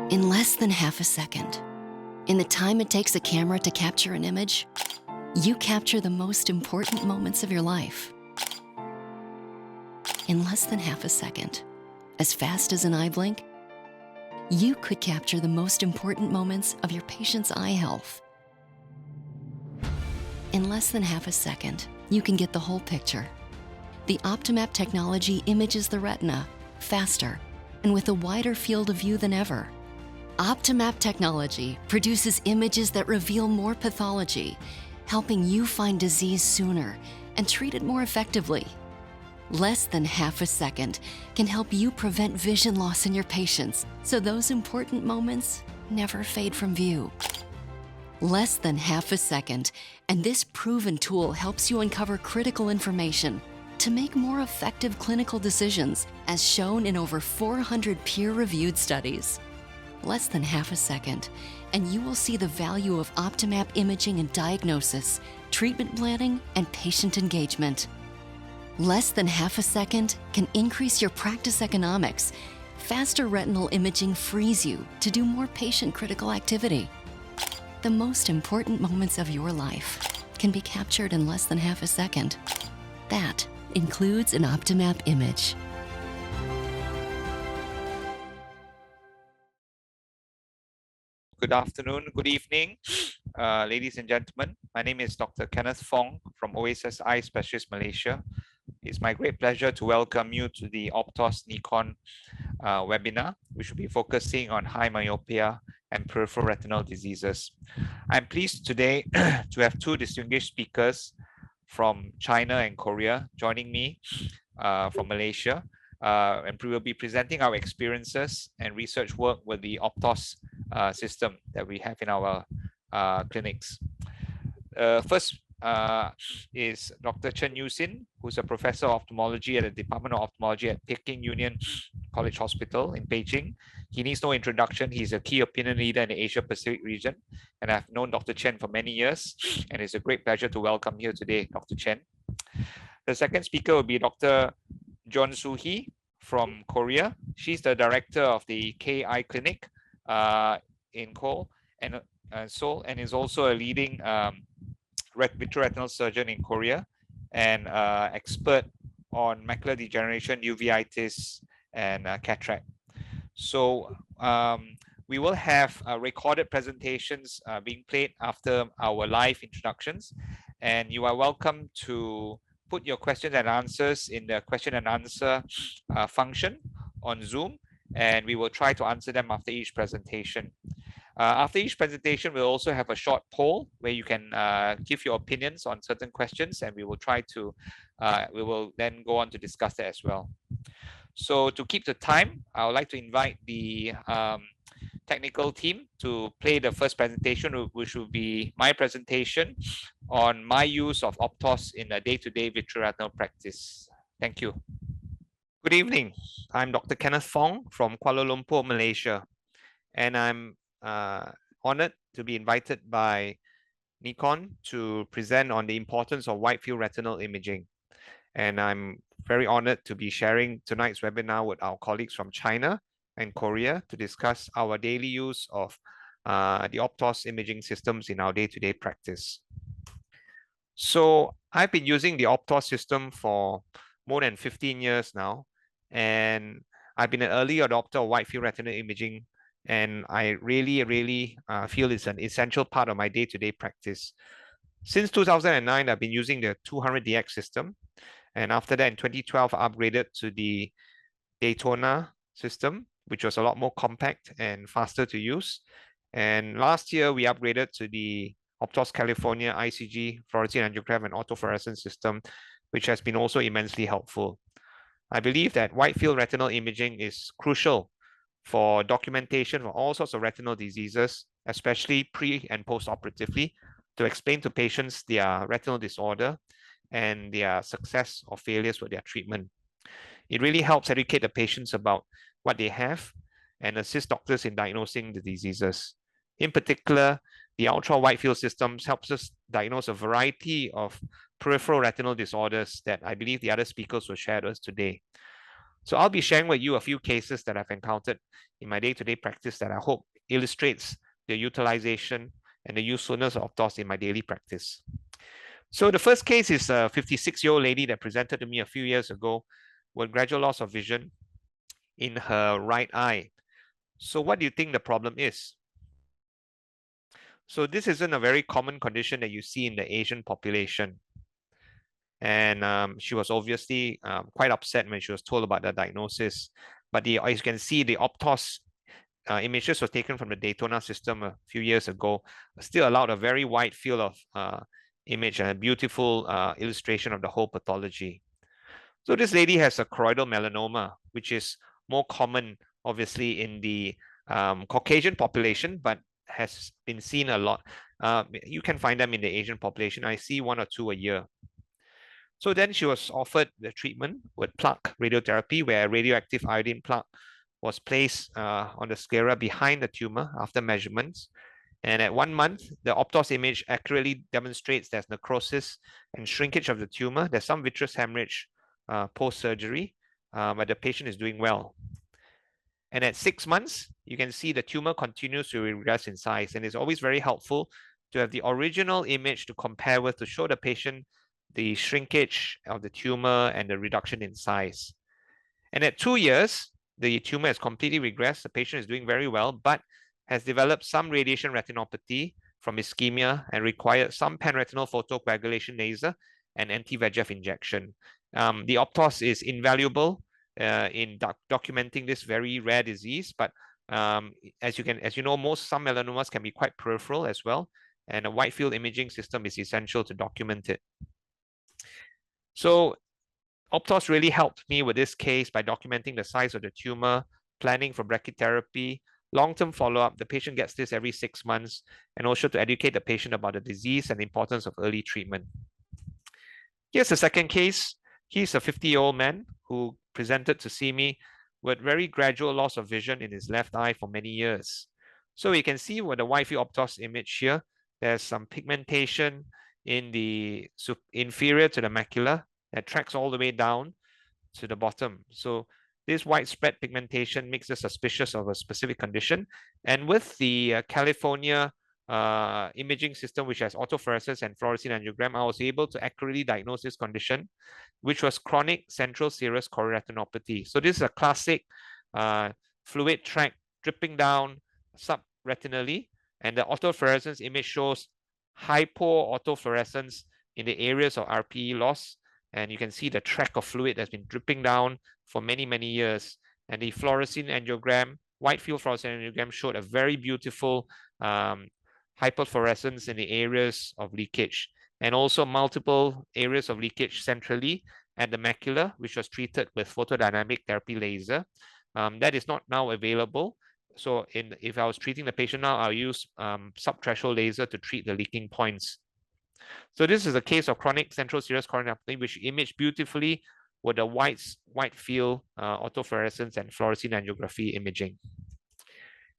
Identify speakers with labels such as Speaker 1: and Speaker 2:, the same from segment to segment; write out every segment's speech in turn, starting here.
Speaker 1: In less than half a second, in the time it takes a camera to capture an image, you capture the most important moments of your life. In less than half a second, as fast as an eye blink, you could capture the most important moments of your patient's eye health. In less than half a second, you can get the whole picture. The OptiMap technology images the retina faster and with a wider field of view than ever. OptiMap technology produces images that reveal more pathology, helping you find disease sooner and treat it more effectively. Less than half a second can help you prevent vision loss in your patients, so those important moments never fade from view. Less than half a second, and this proven tool helps you uncover critical information to make more effective clinical decisions, as shown in over 400 peer-reviewed studies. Less than half a second, and you will see the value of OptiMap imaging and diagnosis, treatment planning, and patient engagement. Less than half a second can increase your practice economics. Faster retinal imaging frees you to do more patient-critical activity. The most important moments of your life can be captured in less than half a second. That includes an OptiMap image.
Speaker 2: Good afternoon, good evening, ladies and gentlemen. My name is Dr. Kenneth Fong from Oasis Eye Specialist Malaysia. It's my great pleasure to welcome you to the Optos Nikon webinar, which will be focusing on high myopia and peripheral retinal diseases. I'm pleased today to have two distinguished speakers from China and Korea joining me from Malaysia, and we will be presenting our experiences and research work with the Optos system that we have in our clinics. First is Dr. Chen Yuxin, who's a professor of ophthalmology at the Department of Ophthalmology at Peking Union College Hospital in Beijing. He needs no introduction. He's a key opinion leader in the Asia Pacific region, and I've known Dr. Chen for many years, and it's a great pleasure to welcome here today, Dr. Chen. The second speaker will be Dr. Jeon Soo-hee from Korea. She's the director of the KI Clinic in Seoul, and is also a leading vitreoretinal surgeon in Korea and expert on macular degeneration, uveitis, and cataract. So we will have recorded presentations being played after our live introductions, and you are welcome to put your questions and answers in the question and answer function on Zoom, and we will try to answer them after each presentation. After each presentation, we'll also have a short poll where you can give your opinions on certain questions, and we will try to, we will then go on to discuss that as well. So to keep the time, I would like to invite the technical team to play the first presentation, which will be my presentation on my use of Optos in a day-to-day vitreoretinal practice. Thank you. Good evening. I'm Dr. Kenneth Fong from Kuala Lumpur, Malaysia, and I'm honored to be invited by Nikon to present on the importance of wide field retinal imaging. And I'm very honored to be sharing tonight's webinar with our colleagues from China and Korea to discuss our daily use of the Optos imaging systems in our day-to-day practice. So I've been using the Optos system for more than 15 years now, and I've been an early adopter of wide field retinal imaging, and I really feel it's an essential part of my day-to-day practice. Since 2009, I've been using the 200DX system, and after that in 2012, I upgraded to the Daytona system, which was a lot more compact and faster to use. And last year, we upgraded to the Optos California ICG fluorescein angiograph and autofluorescence system, which has been also immensely helpful. I believe that wide field retinal imaging is crucial for documentation for all sorts of retinal diseases, especially pre and post-operatively, to explain to patients their retinal disorder and their success or failures with their treatment. It really helps educate the patients about what they have and assist doctors in diagnosing the diseases. In particular, the ultra wide field systems helps us diagnose a variety of peripheral retinal disorders that I believe the other speakers will share with us today. So I'll be sharing with you a few cases that I've encountered in my day-to-day practice that I hope illustrates the utilization and the usefulness of Optos in my daily practice. So the first case is a 56-year-old lady that presented to me a few years ago with gradual loss of vision in her right eye. So what do you think the problem is? So this isn't a very common condition that you see in the Asian population. And she was obviously quite upset when she was told about the diagnosis. But as you can see, the Optos images were taken from the Daytona system a few years ago, still allowed a very wide field of image and a beautiful illustration of the whole pathology. So this lady has a choroidal melanoma, which is more common, obviously, in the Caucasian population, but has been seen a lot. You can find them in the Asian population. I see 1 or 2 a year. So then she was offered the treatment with plaque radiotherapy, where radioactive iodine plaque was placed on the sclera behind the tumor after measurements. And at 1 month, the Optos image accurately demonstrates there's necrosis and shrinkage of the tumor. There's some vitreous hemorrhage post-surgery, but the patient is doing well. And at 6 months, you can see the tumor continues to regress in size. And it's always very helpful to have the original image to compare with to show the patient the shrinkage of the tumor and the reduction in size. And at 2 years, the tumor has completely regressed. The patient is doing very well, but has developed some radiation retinopathy from ischemia and required some panretinal photocoagulation laser and anti-VEGF injection. The Optos is invaluable in documenting this very rare disease, but as you know, some melanomas can be quite peripheral as well, and a wide field imaging system is essential to document it. So Optos really helped me with this case by documenting the size of the tumor, planning for brachytherapy, long-term follow-up. The patient gets this every 6 months, and also to educate the patient about the disease and the importance of early treatment. Here's the second case. He's a 50-year-old man who presented to see me with very gradual loss of vision in his left eye for many years. So you can see with the wide field Optos image here, there's some pigmentation in the inferior to the macula that tracks all the way down to the bottom. So this widespread pigmentation makes us suspicious of a specific condition. And with the California imaging system, which has autofluorescence and fluorescein angiogram, I was able to accurately diagnose this condition, which was chronic central serous chorioretinopathy. So this is a classic fluid tract dripping down subretinally, and the autofluorescence image shows hypoautofluorescence in the areas of RPE loss, and you can see the track of fluid that's been dripping down for many, many years. And the fluorescein angiogram, wide field fluorescein angiogram, showed a very beautiful hyperfluorescence in the areas of leakage, and also multiple areas of leakage centrally at the macula, which was treated with photodynamic therapy laser. That is not now available. So if I was treating the patient now, I'll use subthreshold laser to treat the leaking points. So this is a case of chronic central serous chorioretinopathy, which imaged beautifully with the wide field autofluorescence and fluorescein angiography imaging.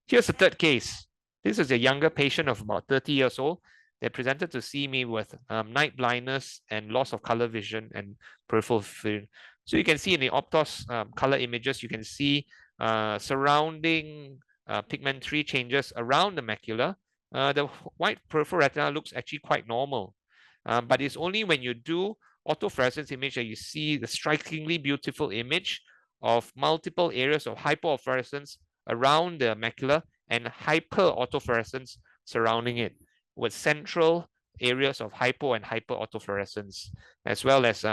Speaker 2: Here's the third case. This is a younger patient of about 30 years old. They presented to see me with night blindness and loss of color vision and peripheral vision. So you can see in the Optos color images, you can see surrounding pigmentary changes around the macula. The white peripheral retina looks actually quite normal, but it's only when you do autofluorescence image that you see the strikingly beautiful image of multiple areas of hypofluorescence around the macula and hyperautofluorescence surrounding it, with central areas of hypo and hyperautofluorescence, as well as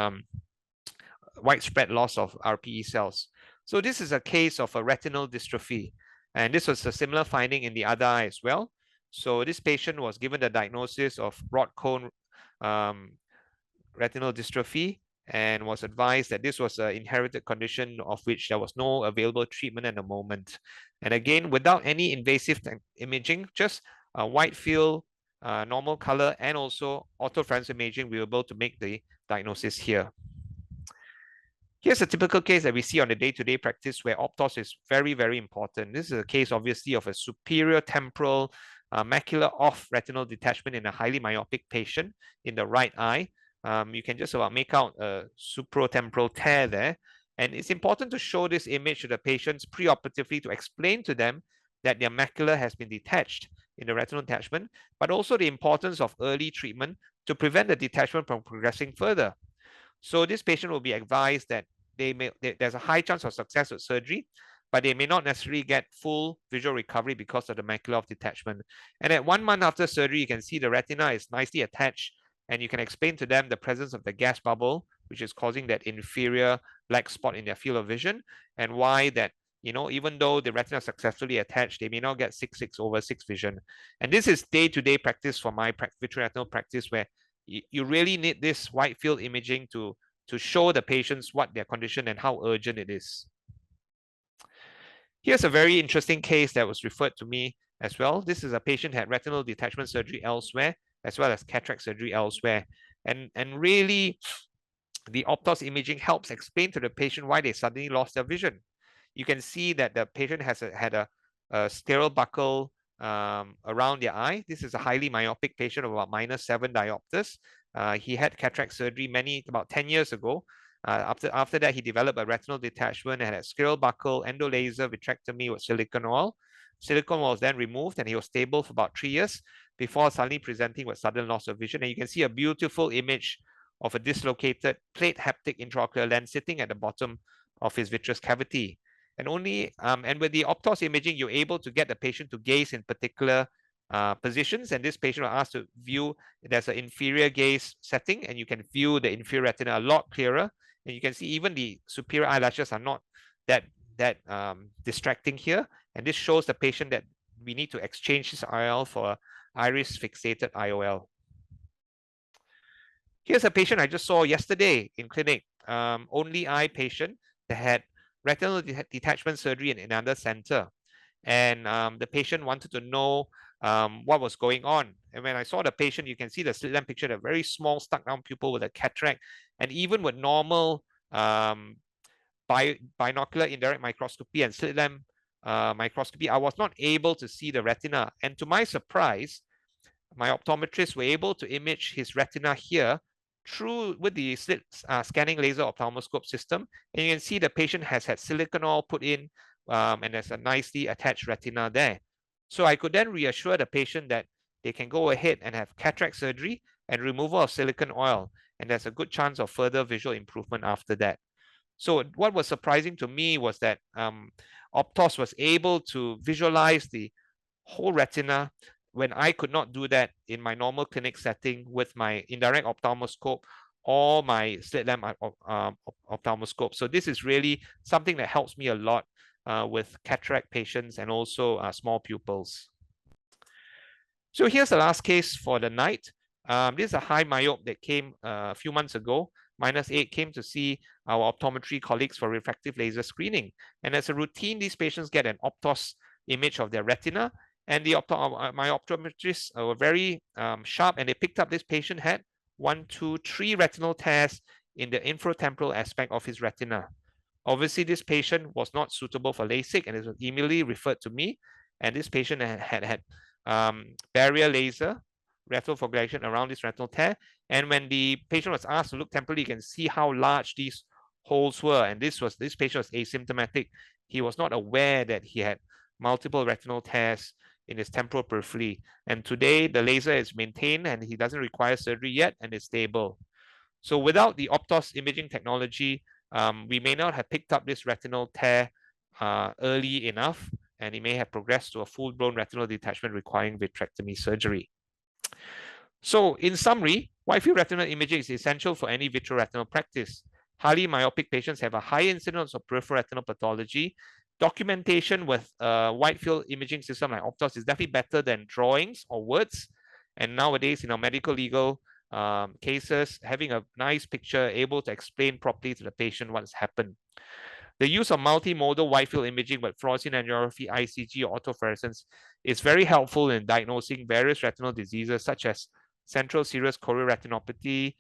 Speaker 2: widespread loss of RPE cells. So this is a case of a retinal dystrophy, and this was a similar finding in the other eye as well. So this patient was given the diagnosis of rod cone retinal dystrophy and was advised that this was an inherited condition of which there was no available treatment at the moment. And again, without any invasive imaging, just a wide field, normal color, and also autofluorescence imaging, we were able to make the diagnosis here. Here's a typical case that we see on the day-to-day practice where Optos is very, very important. This is a case, obviously, of a superior temporal macular off retinal detachment in a highly myopic patient in the right eye. You can just about make out a supratemporal tear there. And it's important to show this image to the patients preoperatively to explain to them that their macula has been detached in the retinal detachment, but also the importance of early treatment to prevent the detachment from progressing further. So this patient will be advised that there's a high chance of success with surgery, but they may not necessarily get full visual recovery because of the macula of detachment. And at 1 month after surgery, you can see the retina is nicely attached, and you can explain to them the presence of the gas bubble, which is causing that inferior black spot in their field of vision, and why that, even though the retina is successfully attached, they may not get 6/6/6 vision. And this is day-to-day practice for my vitreoretinal practice, where you really need this wide field imaging to show the patients what their condition and how urgent it is. Here's a very interesting case that was referred to me as well. This is a patient who had retinal detachment surgery elsewhere, as well as cataract surgery elsewhere. And really, the Optos imaging helps explain to the patient why they suddenly lost their vision. You can see that the patient had a scleral buckle around their eye. This is a highly myopic patient of about -7 diopters. He had cataract surgery about 10 years ago. After that, he developed a retinal detachment and had a scleral buckle, endolaser, vitrectomy with silicone oil. Silicone was then removed and he was stable for about 3 years before suddenly presenting with sudden loss of vision. And you can see a beautiful image of a dislocated plate haptic intraocular lens sitting at the bottom of his vitreous cavity. And with the Optos imaging, you're able to get the patient to gaze in particular positions. And this patient was asked to view, there's an inferior gaze setting, and you can view the inferior retina a lot clearer. And you can see even the superior eyelashes are not that distracting here. And this shows the patient that we need to exchange his IOL for iris fixated IOL. Here's a patient I just saw yesterday in clinic, only eye patient that had retinal detachment surgery in another center. And the patient wanted to know what was going on. And when I saw the patient, you can see the slit lamp picture, a very small stuck down pupil with a cataract. And even with normal binocular indirect microscopy and slit lamp microscopy, I was not able to see the retina. And to my surprise, my optometrists were able to image his retina here with the slit scanning laser ophthalmoscope system. And you can see the patient has had silicone oil put in, and there's a nicely attached retina there. So I could then reassure the patient that they can go ahead and have cataract surgery and removal of silicone oil. And there's a good chance of further visual improvement after that. So what was surprising to me was that Optos was able to visualize the whole retina when I could not do that in my normal clinic setting with my indirect ophthalmoscope or my slit lamp ophthalmoscope. So this is really something that helps me a lot with cataract patients and also small pupils. So here's the last case for the night. This is a high myope that came a few months ago. -8 came to see our optometry colleagues for refractive laser screening. And as a routine, these patients get an Optos image of their retina. And my optometrists were very sharp, and they picked up this patient had 1, 2, 3 retinal tears in the infratemporal aspect of his retina. Obviously, this patient was not suitable for LASIK, and it was immediately referred to me. And this patient had barrier laser retinal fogulation around this retinal tear. And when the patient was asked to look temporally, you can see how large these holes were. And this patient was asymptomatic. He was not aware that he had multiple retinal tears in his temporal periphery. And today the laser is maintained and he doesn't require surgery yet and is stable. So without the Optos imaging technology, we may not have picked up this retinal tear early enough, and it may have progressed to a full-blown retinal detachment requiring vitrectomy surgery. So in summary, wide-field retinal imaging is essential for any vitreoretinal practice. Highly myopic patients have a high incidence of peripheral retinal pathology. Documentation with a wide-field imaging system like Optos is definitely better than drawings or words. And nowadays, in our medical legal cases, having a nice picture able to explain properly to the patient what's happened. The use of multimodal wide-field imaging with fluorescein angiography, ICG, or autofluorescence is very helpful in diagnosing various retinal diseases such as central serous chorioretinopathy,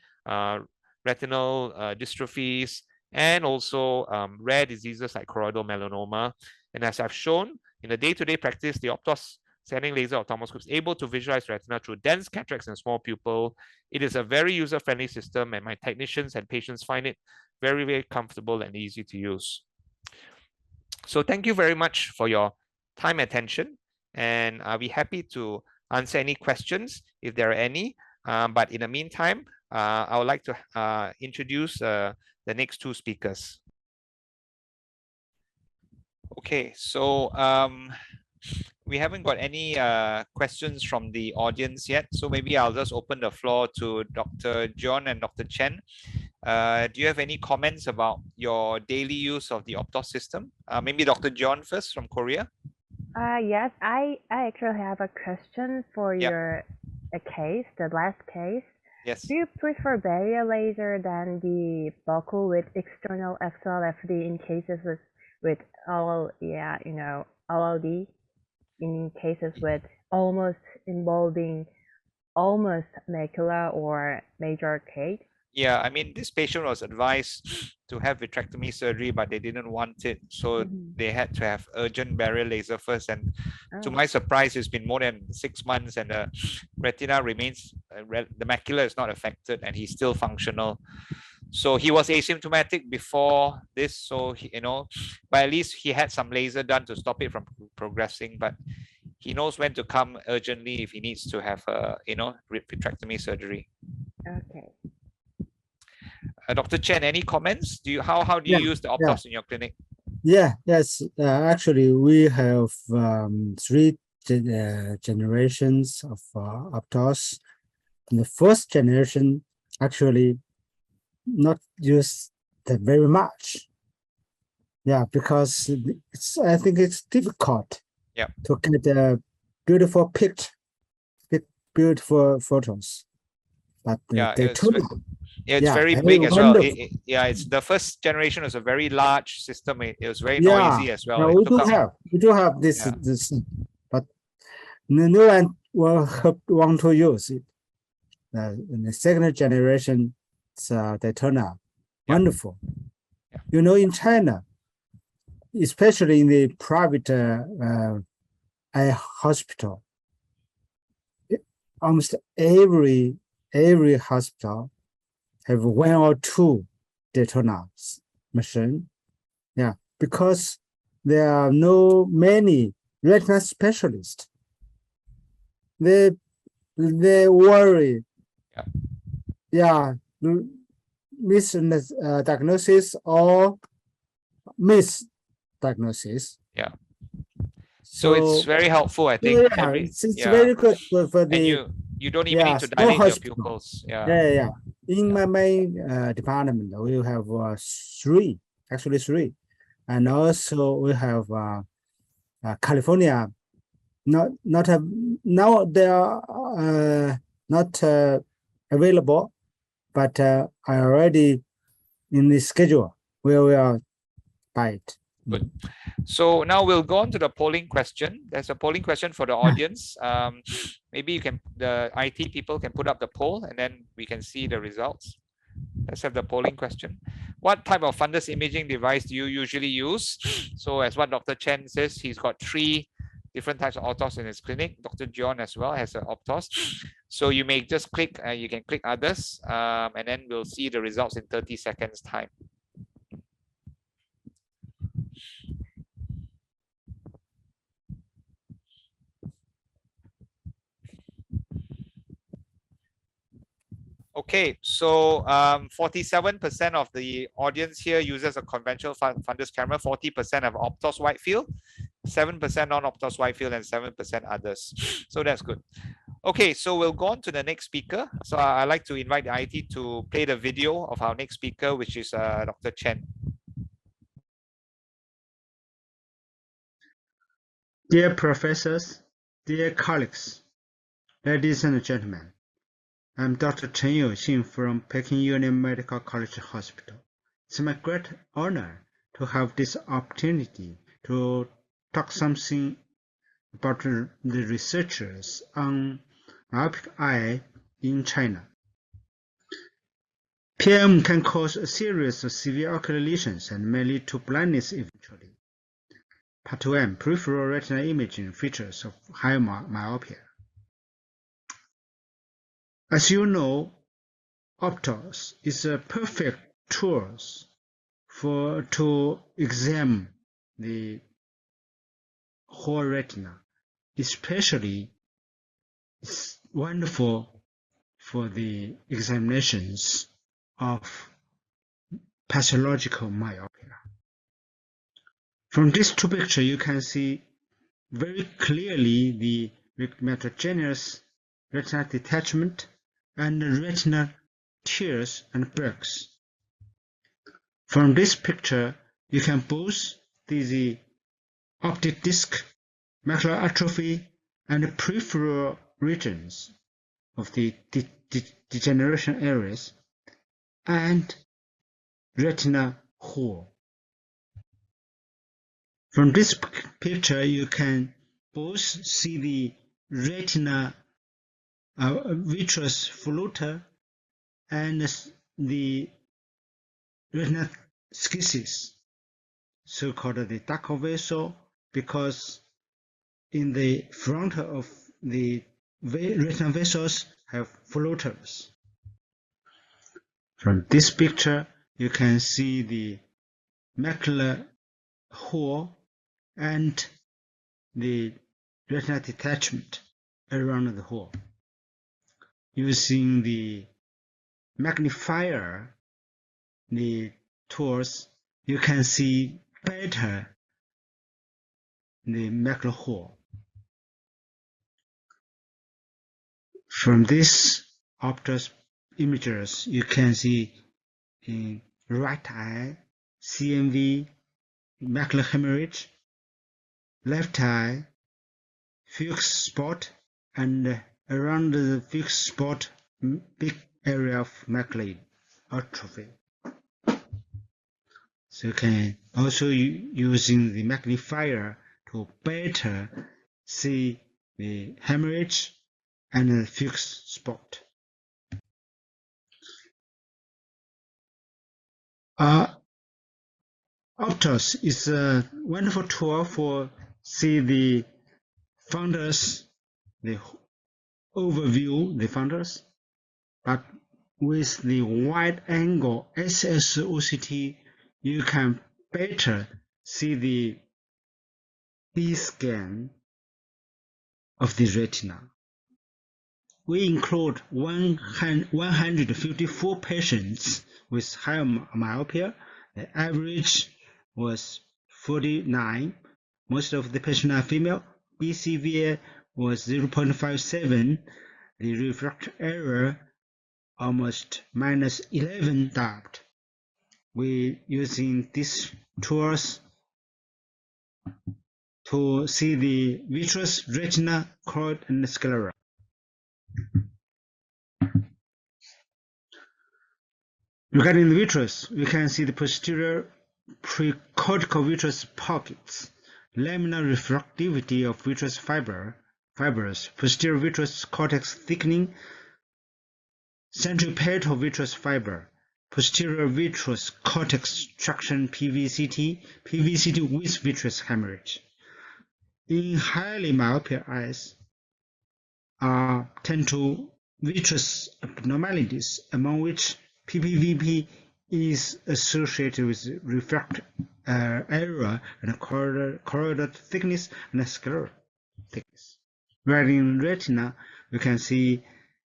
Speaker 2: retinal dystrophies, and also rare diseases like choroidal melanoma. And as I've shown, in the day-to-day practice, the Optos scanning laser ophthalmoscopes able to visualize retina through dense cataracts and small pupil. It is a very user-friendly system, and my technicians and patients find it very, very comfortable and easy to use. So thank you very much for your time and attention, and I'll be happy to answer any questions if there are any. But in the meantime, I would like to introduce the next two speakers. Okay, so we haven't got any questions from the audience yet, so maybe I'll just open the floor to Dr. John and Dr. Chen. Do you have any comments about your daily use of the Optos system? Maybe Dr. John first from Korea.
Speaker 3: Yes, I actually have a question for your case, the last case.
Speaker 2: Yes.
Speaker 3: Do you prefer barrier laser than the buccal with external XLFD in cases with LLD, in cases with almost involving almost macula or major arcade?
Speaker 2: Yeah, I mean, this patient was advised to have vitrectomy surgery, but they didn't want it. So they had to have urgent barrier laser first. And to my surprise, it's been more than 6 months and the retina remains, the macula is not affected and he's still functional. So he was asymptomatic before this. So, but at least he had some laser done to stop it from progressing. But he knows when to come urgently if he needs to have vitrectomy surgery.
Speaker 3: Okay.
Speaker 2: Dr. Chen, any comments? How do you use the Optos in your clinic?
Speaker 4: Yes. Actually, we have 3 generations of Optos. And the first generation actually not used that very much. Yeah, because I think it's difficult to get a beautiful picture, beautiful photos. But
Speaker 2: it's very big as well. It's the first generation was a very large system. It was very noisy as well.
Speaker 4: We do have this, but no one will want to use it. In the second generation, they turn out wonderful. In China, especially in the private eye hospital, almost every hospital have 1 or 2 Daytonas machine. Yeah, because there are many retina specialists. They worry. Misdiagnosis or misdiagnosis.
Speaker 2: Yeah. So it's very helpful, I think.
Speaker 4: It's very good for the.
Speaker 2: And you don't even need to dilate your pupils.
Speaker 4: In my main department, we have 3, actually 3, and also we have California. Now they are not available, but I already in the schedule where we are buy it.
Speaker 2: Good. So now we'll go on to the polling question. There's a polling question for the audience. Maybe the IT people can put up the poll and then we can see the results. Let's have the polling question. What type of fundus imaging device do you usually use? So as what Dr. Chen says, he's got 3 different types of Optos in his clinic. Dr. John as well has an Optos. So you may just click, you can click others, and then we'll see the results in 30 seconds time. Okay, so 47% of the audience here uses a conventional fundus camera, 40% have Optos wide field, 7% non-Optos wide field, and 7% others. So that's good. Okay, so we'll go on to the next speaker. So I'd like to invite the IT to play the video of our next speaker, which is Dr. Chen.
Speaker 5: Dear professors, dear colleagues, ladies and gentlemen, I'm Dr. Chen Youxing from Peking Union Medical College Hospital. It's my great honor to have this opportunity to talk something about the researchers on myopic eye in China. PM can cause a series of severe ocular lesions and may lead to blindness eventually. Part 1. Peripheral retinal imaging features of high myopia. As you know, Optos is a perfect tool to examine the whole retina. Especially, it's wonderful for the examinations of pathological myopia. From these two pictures, you can see very clearly the heterogeneous retinal detachment and retinal tears and breaks. From this picture, you can both see the optic disc, macular atrophy, and peripheral regions of the degeneration areas, and retinal hole. From this picture, you can both see the retina vitreous floater and the retinal schisis, so-called the dark vessel, because in the front of the retinal vessels have floaters. From this picture, you can see the macular hole and the retinal detachment around the hole. Using the magnifier, the tools, you can see better the macular hole. From these Optos images, you can see in right eye CMV macular hemorrhage, left eye fixed spot, and around the fixed spot big area of macular atrophy. So you can also using the magnifier to better see the hemorrhage and the fixed spot. Optos is a wonderful tool for see the fundus, the overview the fundus, but with the wide angle SSOCT, you can better see the B-scan of the retina. We include 154 patients with high myopia. The average was 49. Most of the patients are female. BCVA was 0.57. The refractive error almost minus 11 diopter. We using these tools to see the vitreous, retina, choroid, and sclera. Regarding the vitreous, we can see the posterior precortical vitreous pockets, laminar refractivity of vitreous fibers, posterior vitreous cortex thickening, centripetal vitreous fiber, posterior vitreous cortex traction PVCT with vitreous hemorrhage. In highly myopia eyes tend to vitreous abnormalities, among which PPVP is associated with refractive error and choroidal thickness and scleral thickness. Where in retina, we can see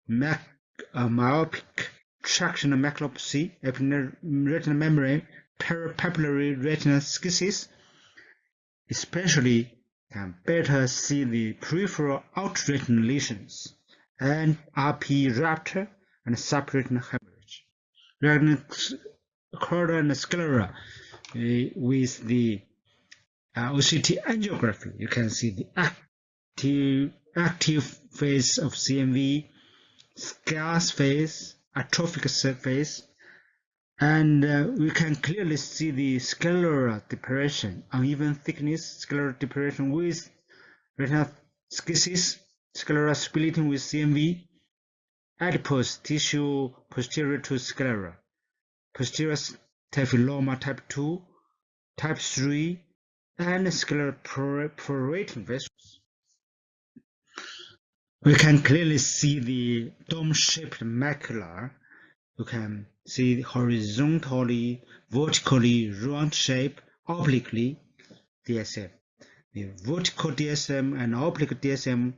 Speaker 5: myopic traction maculopathy, retinal membrane, peripapillary retinal schisis, especially can better see the peripheral outretinal lesions and RP rupture and subretinal hemorrhage. Regarding choroidal and sclera, with the OCT angiography, you can see the active phase of CMV, scarce phase, atrophic phase, and we can clearly see the scleral depression, uneven thickness, scleral depression with retinal schisis, scleral splitting with CMV, adipose tissue posterior to sclera, posterior staphyloma type 2, type 3, and scleral proliferating vessels. We can clearly see the dome-shaped macula. You can see horizontally, vertically, round shape, obliquely DSM. The vertical DSM and oblique DSM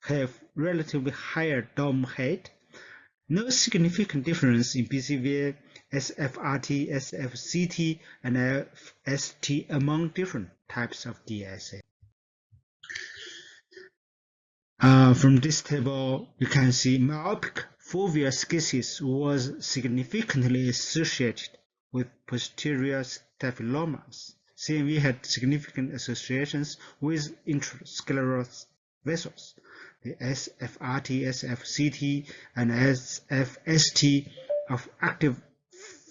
Speaker 5: have relatively higher dome height. No significant difference in BCVA, SFRT, SFCT, and FST among different types of DSM. From this table, you can see myopic foveal schisis was significantly associated with posterior staphylomas. CMV had significant associations with intrascleral vessels. The SFRT, SFCT, and SFST of active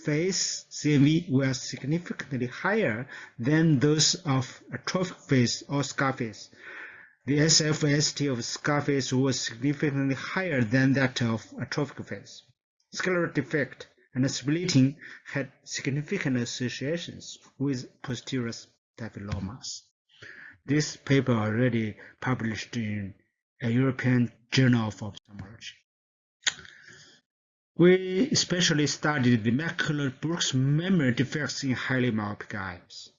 Speaker 5: phase CMV were significantly higher than those of atrophic phase or scar phase. The SFST of scar phase was significantly higher than that of atrophic phase. Scleral defect and splitting had significant associations with posterior staphylomas. This paper already published in a European Journal of Ophthalmology. We especially studied the macular Brooks memory defects in highly myopic eyes.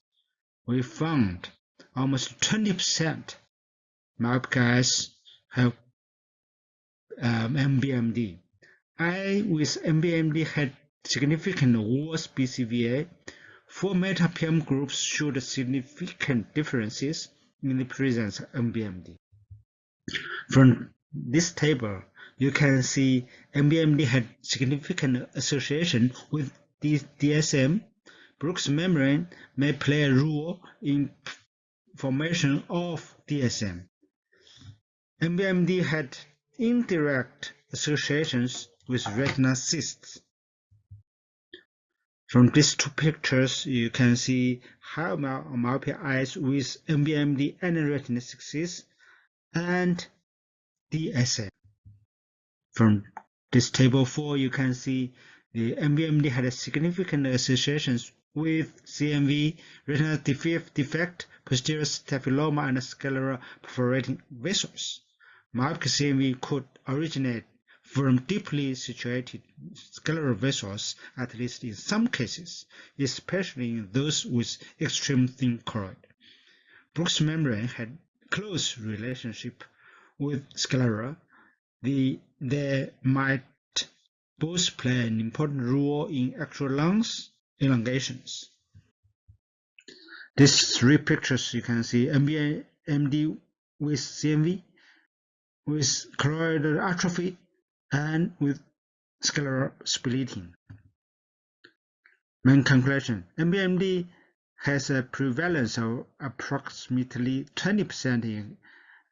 Speaker 5: We found almost 20% myopic eyes have MBMD. Eye with MBMD had significant worse BCVA. 4 meta-PM groups showed significant differences in the presence of MBMD. From this table, you can see MBMD had significant association with DSM. Brooks membrane may play a role in formation of DSM. MBMD had indirect associations with retinal cysts. From these two pictures, you can see high myopia eyes with MBMD and retinal cysts and DSM. From this table 4, you can see the MBMD had significant associations with CMV, retinal defect, posterior staphylomas, and scleral perforating vessels. Myopic CMV could originate from deeply situated scleral vessels, at least in some cases, especially in those with extreme thin choroid. Brooks membrane had close relationship with sclera. They might both play an important role in actual lungs elongations. These 3 pictures you can see MD with CMV, with choroidal atrophy, and with scleral splitting. Main conclusion: MBMD has a prevalence of approximately 20% in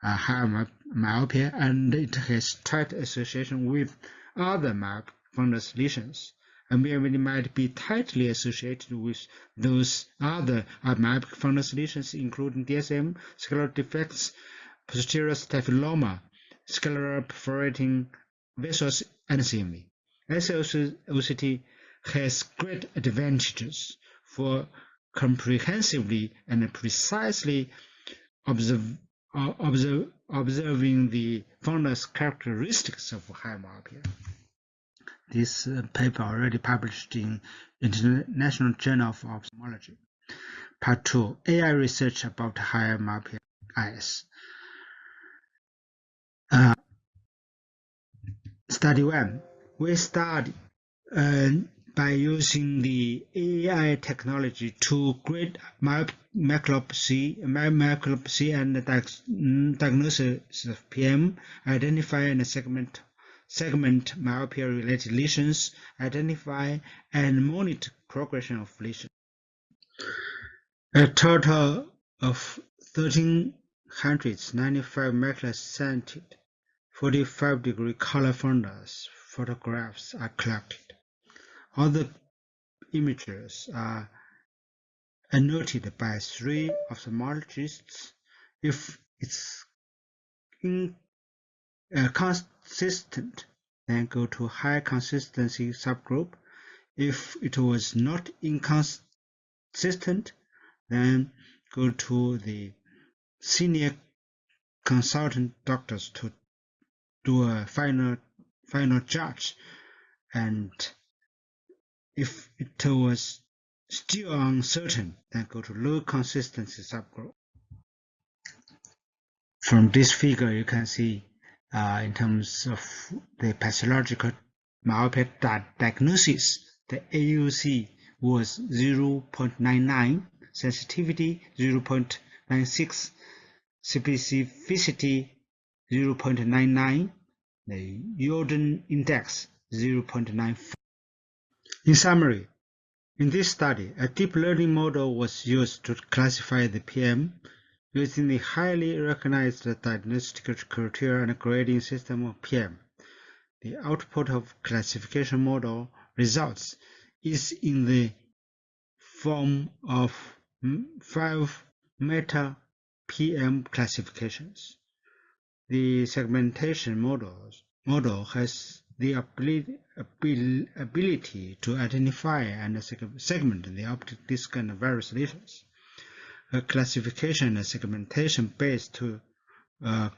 Speaker 5: high myopia, and it has tight association with other myopic fundus lesions. MBMD might be tightly associated with those other myopic fundus lesions, including DSM, scleral defects, posterior staphyloma, scleral perforating vessels, and CMV. SLOCT has great advantages for comprehensively and precisely observing the fundus characteristics of high myopia. This paper already published in International Journal of Ophthalmology. Part 2, AI research about high myopia eyes. Study 1. We studied by using the AI technology to grade maculopathy and diagnosis of PM, identify and segment myopia-related lesions, identify and monitor progression of lesions. A total of 1,395 macular scented 45-degree color fundus photographs are collected. All the images are annotated by 3 ophthalmologists. If it's consistent, then go to high consistency subgroup. If it was not inconsistent, then go to the senior consultant doctors to do a final judge, and if it was still uncertain, then go to low consistency subgroup. From this figure, you can see in terms of the pathological myopia diagnosis, the AUC was 0.99, sensitivity 0.96, specificity 0.99, the Jordan index 0.94. In summary, in this study, a deep learning model was used to classify the PM using the highly recognized diagnostic criteria and grading system of PM. The output of classification model results is in the form of 5 meta PM classifications. The segmentation model has the ability to identify and segment the optic disc and various lesions. A classification and segmentation based to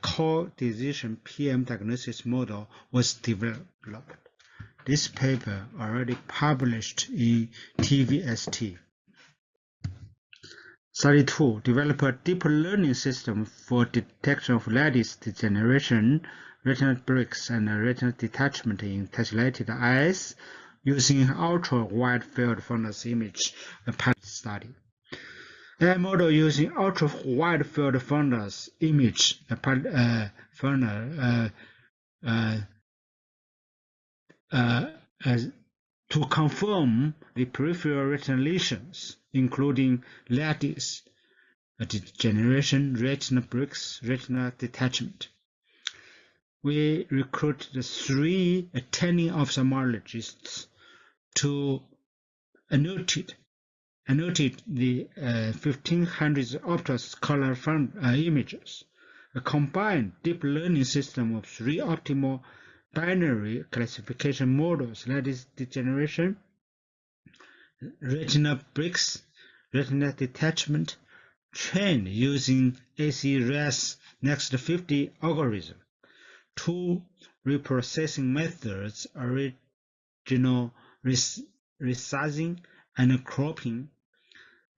Speaker 5: core decision PM diagnosis model was developed. This paper already published in TVST. Study 2. Develop a deep learning system for detection of lattice degeneration, retinal breaks, and retinal detachment in tessellated eyes using ultra-wide field fundus image, a pilot study. A model using ultra-wide field fundus image to confirm the peripheral retinal lesions, including lattice degeneration, retinal breaks, retinal detachment. We recruited 3 attending ophthalmologists to annotate the 1500 Optos color images. A combined deep learning system of 3 optimal binary classification models, lattice degeneration, retinal breaks, retinal detachment, trained using AC-RES Next 50 algorithm. 2 reprocessing methods, original resizing and cropping.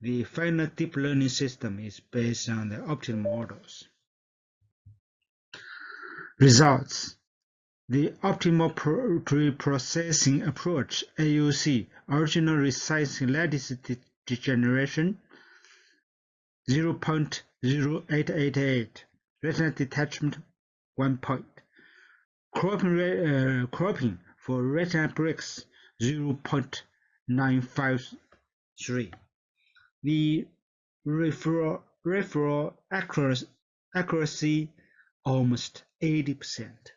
Speaker 5: The final deep learning system is based on the optimal models. Results. The optimal pre-processing approach, AUC, original resizing lattice degeneration, 0.0888, retinal detachment, 1 point. Cropping for retinal breaks, 0.953. The referral accuracy almost 80%.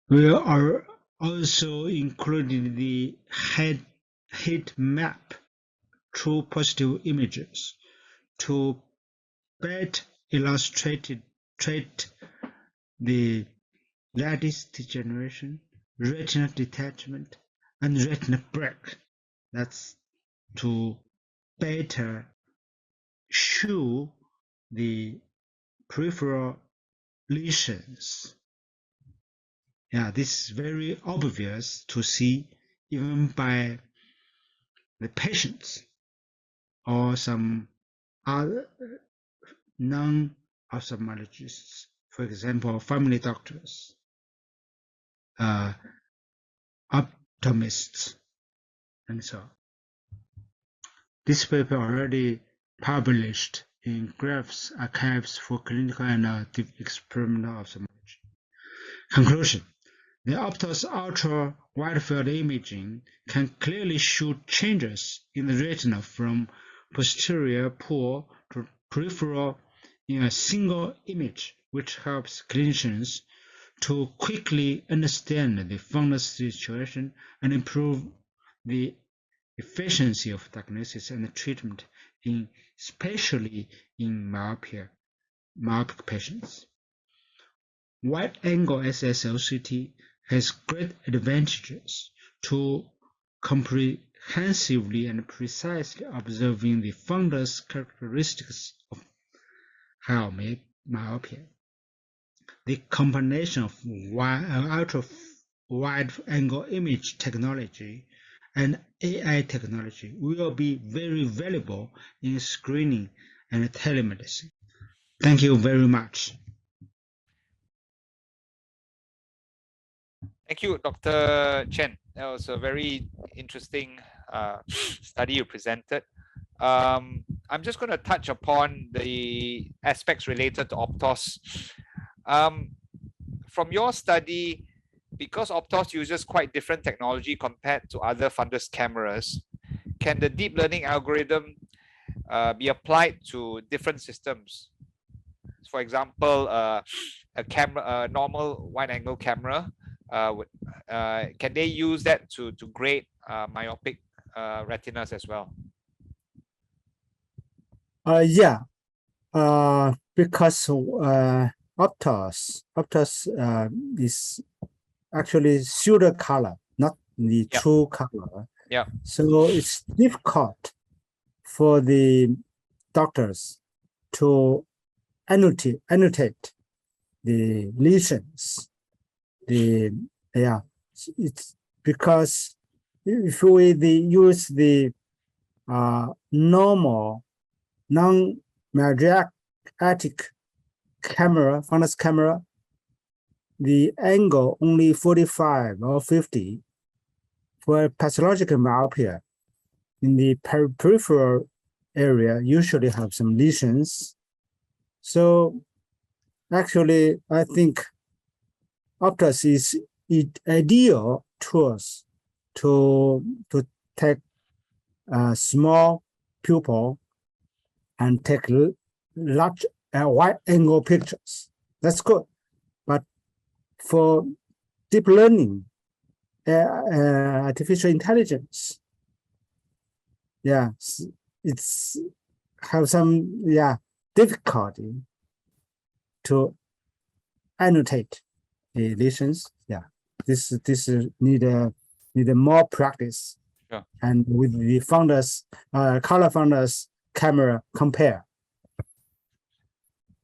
Speaker 5: We are also including the heat map true positive images to better illustrate the lattice degeneration, retinal detachment, and retinal break. That's to better show the peripheral lesions. Yeah, this is very obvious to see even by the patients or some other non-ophthalmologists, for example, family doctors, optometrists, and so on. This paper already published in Graphs Archives for Clinical and Experimental Ophthalmology. Conclusion. The Optos ultra wide-field imaging can clearly show changes in the retina from posterior pole to peripheral in a single image, which helps clinicians to quickly understand the fundus situation and improve the efficiency of diagnosis and treatment, especially in myopic patients. Wide-angle SSLCT has great advantages to comprehensively comprehensively and precisely observing the fundus characteristics of myopia. The combination of ultra-wide-angle image technology and AI technology will be very valuable in screening and telemedicine. Thank you very much.
Speaker 2: Thank you, Dr. Chen. That was a very interesting study you presented. I'm just going to touch upon the aspects related to Optos. From your study, because Optos uses quite different technology compared to other fundus cameras, can the deep learning algorithm be applied to different systems? For example, a normal wide-angle camera, can they use that to grade myopic retinas as well?
Speaker 4: Yeah. Because Optos is actually pseudo color, not the true color.
Speaker 2: Yeah.
Speaker 4: So it's difficult for the doctors to annotate the lesions. It's because if we use the normal non-myopic camera, fundus camera, the angle only 45 or 50. For pathological myopia, in the peripheral area, usually have some lesions. So actually, I think Optos is ideal tools to take a small pupil and take large wide angle pictures. That's good. But for deep learning, artificial intelligence, it's have some difficulty to annotate the lesions. This need more practice.
Speaker 2: Sure.
Speaker 4: And with the fundus color fundus camera compare.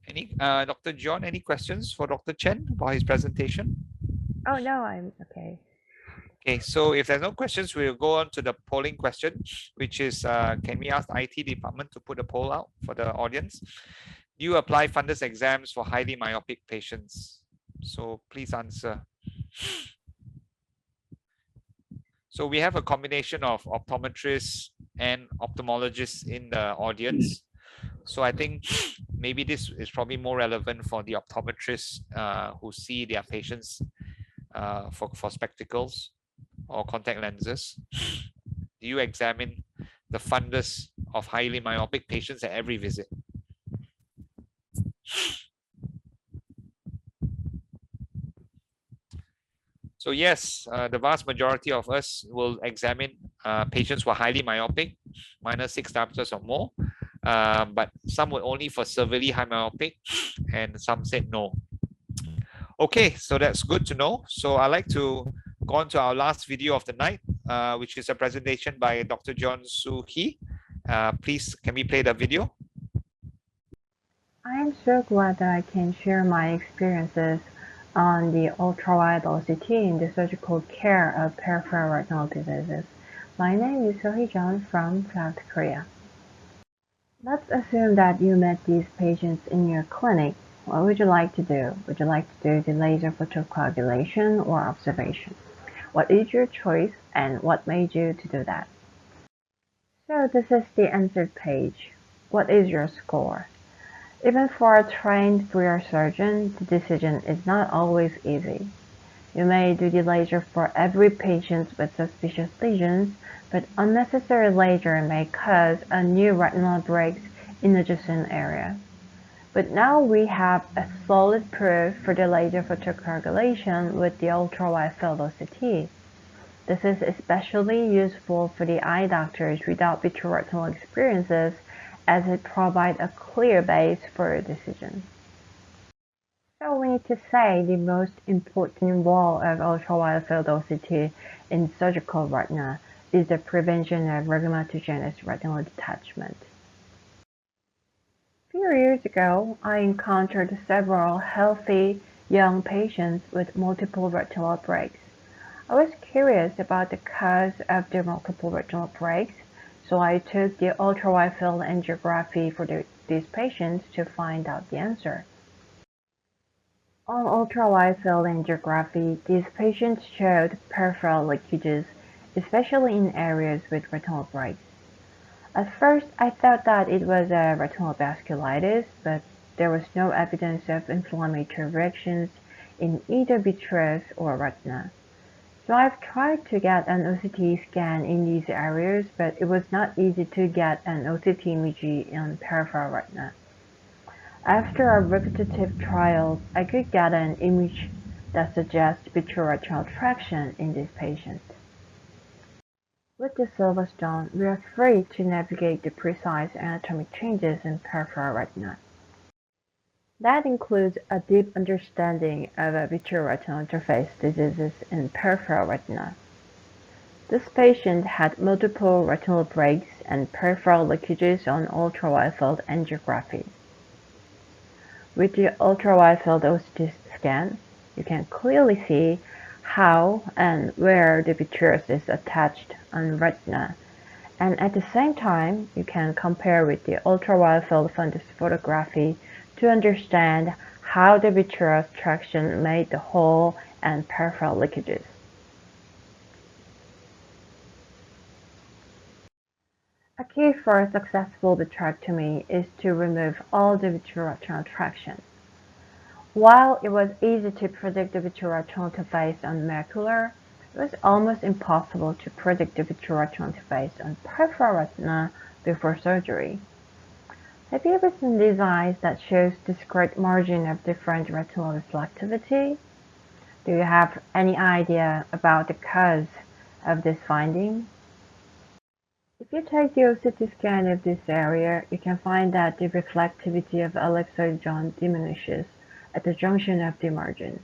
Speaker 2: Any Dr. John, any questions for Dr. Chen about his presentation?
Speaker 3: Oh no, I'm okay.
Speaker 2: Okay, so if there's no questions, we'll go on to the polling question, which is, can we ask the IT department to put a poll out for the audience? Do you apply fundus exams for highly myopic patients? So please answer. So we have a combination of optometrists and ophthalmologists in the audience. So I think maybe this is probably more relevant for the optometrists who see their patients for spectacles or contact lenses. Do you examine the fundus of highly myopic patients at every visit? So yes, the vast majority of us will examine patients who are highly myopic, -6 diopters or more, but some would only for severely high myopic, and some said no. Okay, so that's good to know. So I'd like to go on to our last video of the night, which is a presentation by Dr. John Soo Hee. Please, can we play the video?
Speaker 3: I am so glad that I can share my experiences on the ultra-wide OCT in the surgical care of peripheral retinal diseases. My name is Soo-hee John from South Korea. Let's assume that you met these patients in your clinic. What would you like to do? Would you like to do the laser photocoagulation or observation? What is your choice and what made you to do that? So this is the answered page. What is your score? Even for a trained rear surgeon, the decision is not always easy. You may do the laser for every patient with suspicious lesions, but unnecessary laser may cause a new retinal breaks in adjacent area. But now we have a solid proof for the laser photocoagulation with the ultra-wide field OCT. This is especially useful for the eye doctors without vitreoretinal experiences, as it provides a clear base for a decision. So we need to say the most important role of ultra-wide field OCT in surgical retina is the prevention of rheumatogenic retinal detachment. A few years ago, I encountered several healthy young patients with multiple retinal breaks. I was curious about the cause of the multiple retinal breaks, so I took the ultrawide-field angiography for these patients to find out the answer. On ultrawide-field angiography, these patients showed peripheral leakages, especially in areas with retinal breaks. At first, I thought that it was a retinal vasculitis, but there was no evidence of inflammatory reactions in either vitreous or retina. So I've tried to get an OCT scan in these areas, but it was not easy to get an OCT imaging on peripheral retina. After a repetitive trials, I could get an image that suggests vitreoretinal traction in this patient. With the Silverstone, we are free to navigate the precise anatomic changes in peripheral retina. That includes a deep understanding of vitreoretinal interface diseases in peripheral retina. This patient had multiple retinal breaks and peripheral leakages on ultrawide-field angiography. With the ultrawide-field OCT scan, you can clearly see how and where the vitreous is attached on retina, and at the same time, you can compare with the ultrawide-field fundus photography to understand how the vitreous traction made the hole and peripheral leakages. A key for a successful vitrectomy is to remove all the vitreoretinal traction. While it was easy to predict the vitreoretinal interface on macular, it was almost impossible to predict the vitreoretinal interface on peripheral retina before surgery. Have you ever seen these eyes that shows discrete margin of different retinal reflectivity? Do you have any idea about the cause of this finding? If you take the OCT scan of this area, you can find that the reflectivity of ellipsoid zone diminishes at the junction of the margin,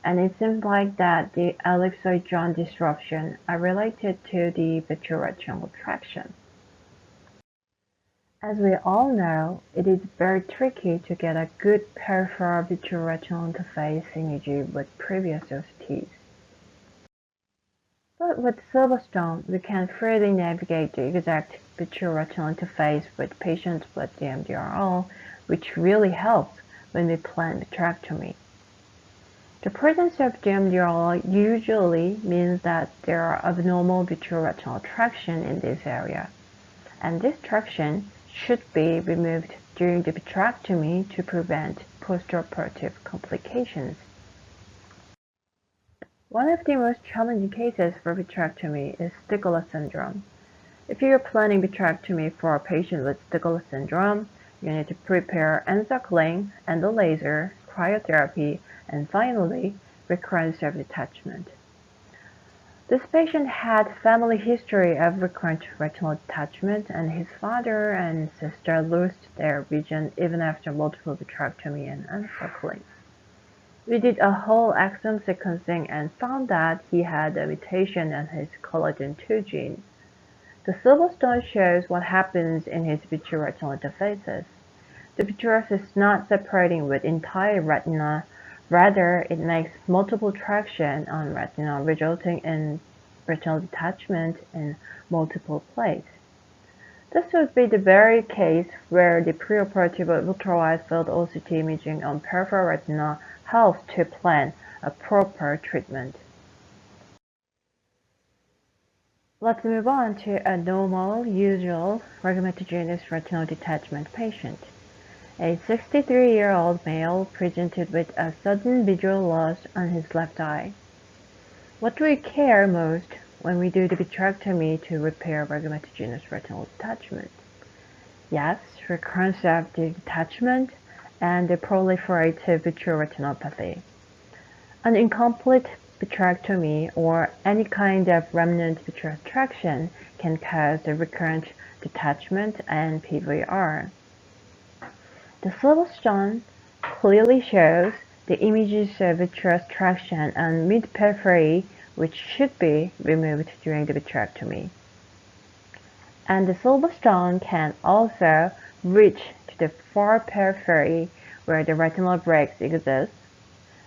Speaker 3: and it seems like that the ellipsoid zone disruption are related to the vitreoretinal traction. As we all know, it is very tricky to get a good peripheral vitreoretinal interface imaging with previous OCTs. But with Silverstone, we can freely navigate the exact vitreoretinal interface with patients with DMDRL, which really helps when we plan vitrectomy. The presence of DMDRL usually means that there are abnormal vitreoretinal traction in this area, and this traction should be removed during the vitrectomy to prevent postoperative complications. One of the most challenging cases for vitrectomy is Stickler syndrome. If you are planning vitrectomy for a patient with Stickler syndrome, you need to prepare endosuckling, endolaser, cryotherapy, and finally, recurrence of detachment. This patient had family history of recurrent retinal detachment, and his father and sister lost their vision even after multiple vitrectomy and endosuckling. We did a whole exome sequencing and found that he had a mutation in his collagen II gene. The Silverstone shows what happens in his vitreoretinal interfaces. The vitreous is not separating with entire retina, rather it makes multiple traction on retina, resulting in retinal detachment in multiple places. This would be the very case where the preoperative ultrawide-field OCT imaging on peripheral retina helps to plan a proper treatment. Let's move on to a normal, usual rheumatogenic retinal detachment patient. A 63-year-old male presented with a sudden visual loss on his left eye. What do we care most when we do the vitrectomy to repair rheumatogenic retinal detachment? Yes, recurrence of the detachment and the proliferative vitreoretinopathy. An incomplete vitrectomy or any kind of remnant vitreous traction can cause the recurrent detachment and PVR. The Silverstone clearly shows the images of vitreous traction on mid-periphery which should be removed during the vitrectomy. And the silver stone can also reach to the far periphery where the retinal breaks exist.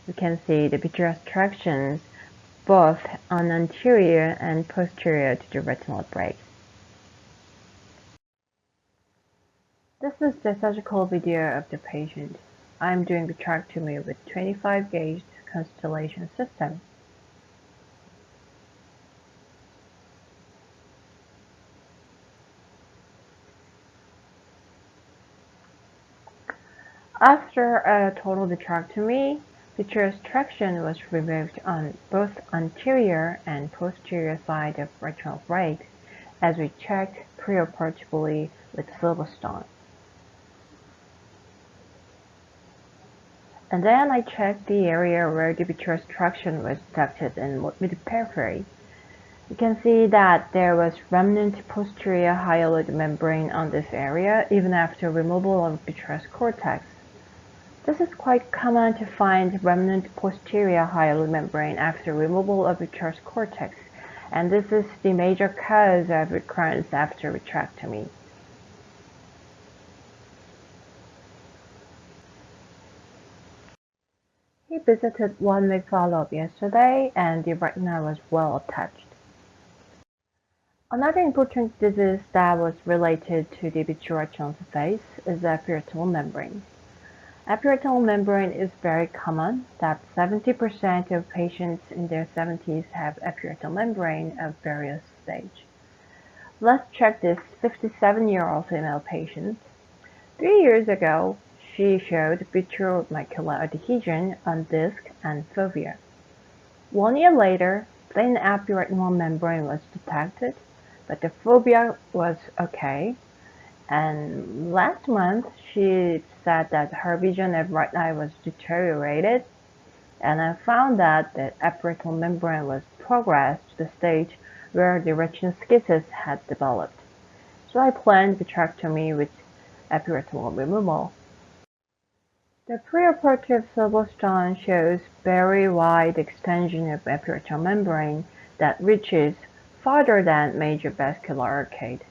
Speaker 3: You can see the vitreous tractions both on anterior and posterior to the retinal breaks. This is the surgical video of the patient. I am doing vitrectomy with 25 gauge constellation system. After a total vitrectomy, vitreous traction was removed on both anterior and posterior side of retinal breaks as we checked preoperatively with Silverstone. And then I checked the area where the vitreous traction was detected in mid-periphery. You can see that there was remnant posterior hyaloid membrane on this area even after removal of vitreous cortex. This is quite common to find remnant posterior hyaloid membrane after removal of vitreous cortex, and this is the major cause of recurrence after vitrectomy. He visited 1 week follow-up yesterday, and the retina was well attached. Another important disease that was related to the vitreous phase is the epiretinal membrane. Epiretinal membrane is very common, that 70% of patients in their 70s have epiretinal membrane of various stage. Let's check this 57-year-old female patient. 3 years ago, she showed vitreomacular adhesion on disc and fovea. 1 year later, thin epiretinal membrane was detected, but the fovea was okay. And last month, she said that her vision of right eye was deteriorated, and I found that the epiretinal membrane was progressed to the stage where the retinoschisis had developed. So I planned vitrectomy with epiretinal removal. The preoperative Silverstone shows very wide extension of epiretinal membrane that reaches farther than major vascular arcade.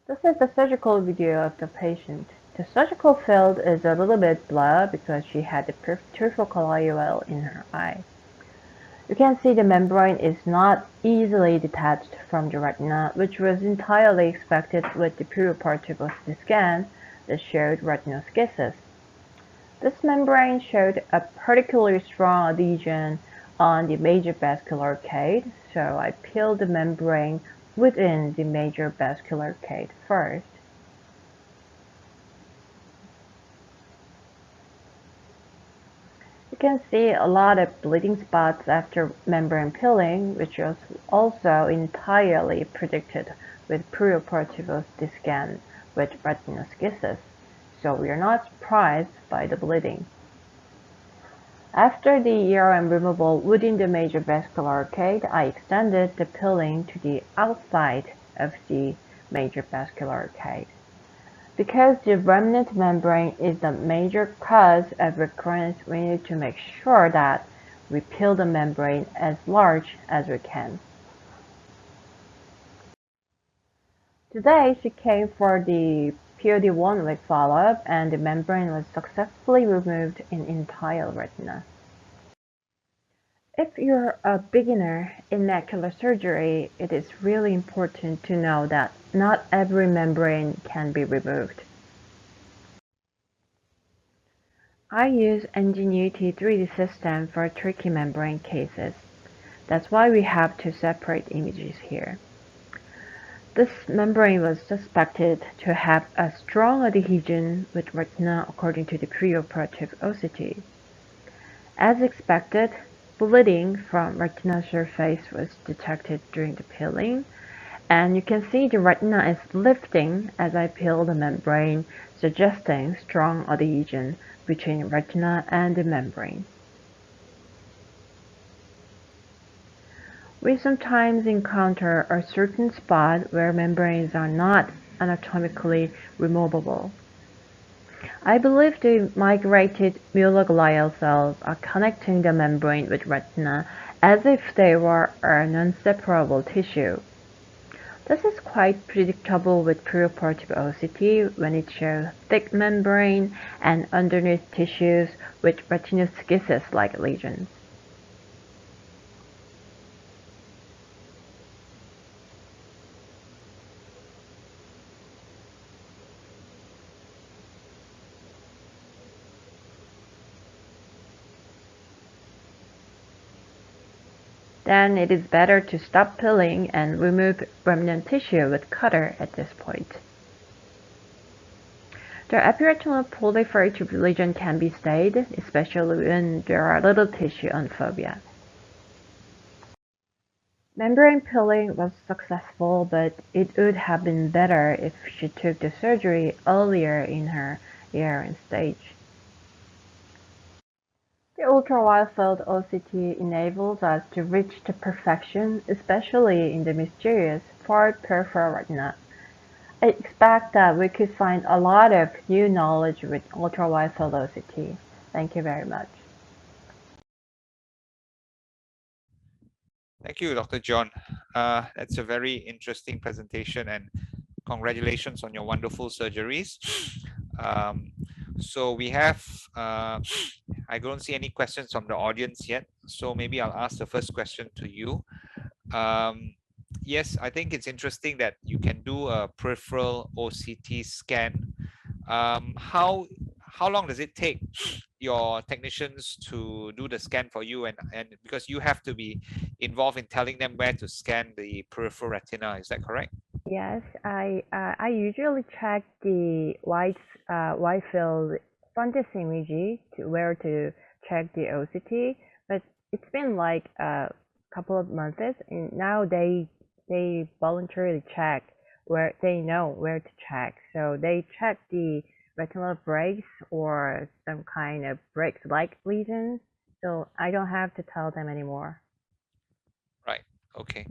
Speaker 3: This is the surgical video of the patient. The surgical field is a little bit blurred because she had the peripheral IOL in her eye. You can see the membrane is not easily detached from the retina, which was entirely expected with the preoperative OCT scan that showed retinoschisis. This membrane showed a particularly strong adhesion on the major vascular arcade, so I peeled the membrane within the major vascular arcade first. You can see a lot of bleeding spots after membrane peeling, which was also entirely predicted with preoperative OCT scan with retinoschisis, so we are not surprised by the bleeding. After the ERM removal within the major vascular arcade, I extended the peeling to the outside of the major vascular arcade. Because the remnant membrane is the major cause of recurrence, we need to make sure that we peel the membrane as large as we can. Today, she came for the POD 1 week follow-up, and the membrane was successfully removed in entire retina. If you're a beginner in macular surgery, it is really important to know that not every membrane can be removed. I use Ingenuity 3D system for tricky membrane cases. That's why we have to separate images here. This membrane was suspected to have a strong adhesion with retina according to the preoperative OCT. As expected, bleeding from retinal surface was detected during the peeling, and you can see the retina is lifting as I peel the membrane, suggesting strong adhesion between retina and the membrane. We sometimes encounter a certain spot where membranes are not anatomically removable. I believe the migrated mucoglial cells are connecting the membrane with retina as if they were a non-separable tissue. This is quite predictable with preoperative OCT when it shows thick membrane and underneath tissues with retinoschisis-like lesions. Then it is better to stop peeling and remove remnant tissue with cutter at this point. The epiretinal proliferative lesion can be stayed, especially when there are little tissue on fovea. Membrane peeling was successful, but it would have been better if she took the surgery earlier in her year stage. The ultra-wide-field OCT enables us to reach the perfection, especially in the mysterious far peripheral retina. I expect that we could find a lot of new knowledge with ultra-wide-field OCT. Thank you very much.
Speaker 2: Thank you, Dr. John. That's a very interesting presentation, and congratulations on your wonderful surgeries. So we have, I don't see any questions from the audience yet, so maybe I'll ask the first question to you. Yes, I think it's interesting that you can do a peripheral OCT scan. How long does it take your technicians to do the scan for you, and because you have to be involved in telling them where to scan the peripheral retina, is that correct?
Speaker 3: Yes, I usually check the wide field fundus image to where to check the OCT, but it's been like a couple of months, and now they voluntarily check where they know where to check. So they check the retinal breaks or some kind of breaks-like lesions. So I don't have to tell them anymore.
Speaker 2: Right. Okay.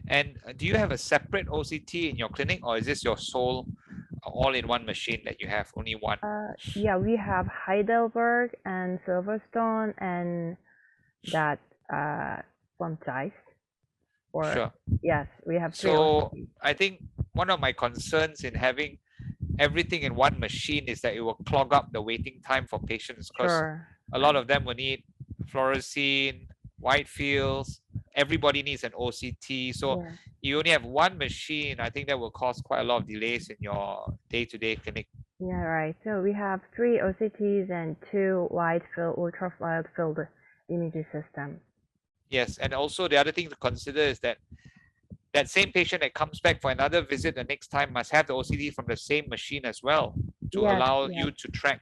Speaker 2: And do you have a separate OCT in your clinic, or is this your sole all-in-one machine that you have, only one?
Speaker 3: Yeah, we have Heidelberg and Silverstone and that from Zeiss.
Speaker 2: Sure.
Speaker 3: Yes, we have three.
Speaker 2: So I think one of my concerns in having everything in one machine is that it will clog up the waiting time for patients, because a lot of them will need fluorescein, white fields. Everybody needs an OCT. So you only have one machine. I think that will cause quite a lot of delays in your day-to-day clinic.
Speaker 3: Yeah, right. So we have 3 OCTs and 2 wide field, ultra wide field imaging systems.
Speaker 2: Yes, and also the other thing to consider is that that same patient that comes back for another visit the next time must have the OCT from the same machine as well to allow you to track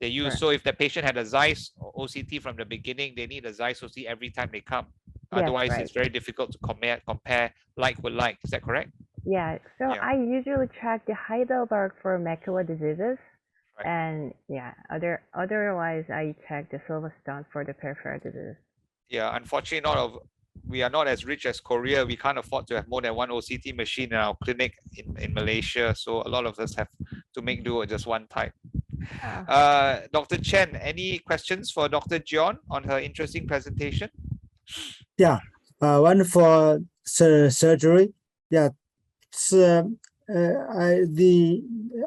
Speaker 2: the use. So if the patient had a Zeiss OCT from the beginning, they need a Zeiss OCT every time they come. Otherwise, it's very difficult to compare like with like. Is that correct?
Speaker 3: Yeah. So I usually check the Heidelberg for macular diseases, and otherwise I check the Silverstone for the peripheral disease.
Speaker 2: Yeah, unfortunately, we are not as rich as Korea. We can't afford to have more than one OCT machine in our clinic in Malaysia. So a lot of us have to make do with just one type. Dr. Chen, any questions for Dr. John on her interesting presentation?
Speaker 4: Yeah, one for surgery. Yeah, so, the